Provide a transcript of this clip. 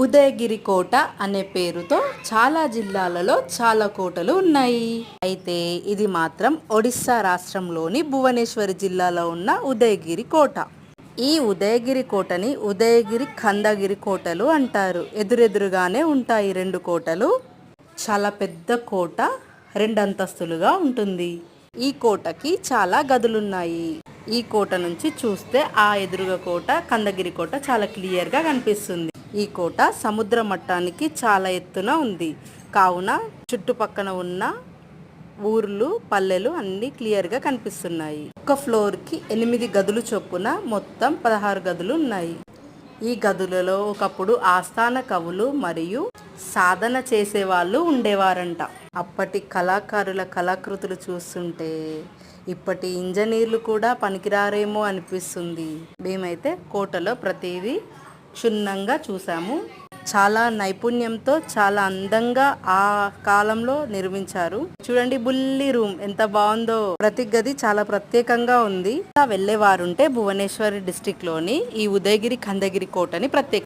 ఉదయగిరి కోట అనే పేరుతో చాలా జిల్లాలలో చాలా కోటలు ఉన్నాయి. అయితే ఇది మాత్రం ఒడిస్సా రాష్ట్రంలోని భువనేశ్వరి జిల్లాలో ఉన్న ఉదయగిరి కోట. ఈ ఉదయగిరి కోటని ఉదయగిరి ఖండగిరి కోటలు అంటారు. ఎదురెదురుగానే ఉంటాయి రెండు కోటలు. చాలా పెద్ద కోట, రెండంతస్తులుగా ఉంటుంది. ఈ కోటకి చాలా గదులున్నాయి. ఈ కోట నుంచి చూస్తే ఆ ఎదురుగా కోట, ఖండగిరి కోట చాలా క్లియర్గా కనిపిస్తుంది. ఈ కోట సముద్ర మట్టానికి చాలా ఎత్తున ఉంది. కావున చుట్టుపక్కన ఉన్న ఊర్లు, పల్లెలు అన్నీ క్లియర్గా కనిపిస్తున్నాయి. ఒక ఫ్లోర్కి 8 గదులు చొప్పున మొత్తం 16 గదులు ఉన్నాయి. ఈ గదులలో ఒకప్పుడు ఆస్థాన కవులు మరియు సాధన చేసేవాళ్ళు ఉండేవారంట. అప్పటి కళాకారుల కళాకృతులు చూస్తుంటే ఇప్పటి ఇంజనీర్లు కూడా పనికిరారేమో అనిపిస్తుంది. మేమైతే కోటలో ప్రతిదీ క్షుణ్ణంగా చూసాము. చాలా నైపుణ్యంతో చాలా అందంగా ఆ కాలంలో నిర్మించారు. చూడండి, బుల్లి రూమ్ ఎంత బాగుందో. ప్రతి గది చాలా ప్రత్యేకంగా ఉంది. వెళ్ళేవారుంటే భువనేశ్వరి డిస్ట్రిక్ట్ లోని ఈ ఉదయగిరి ఖండగిరి కోటని ప్రత్యేక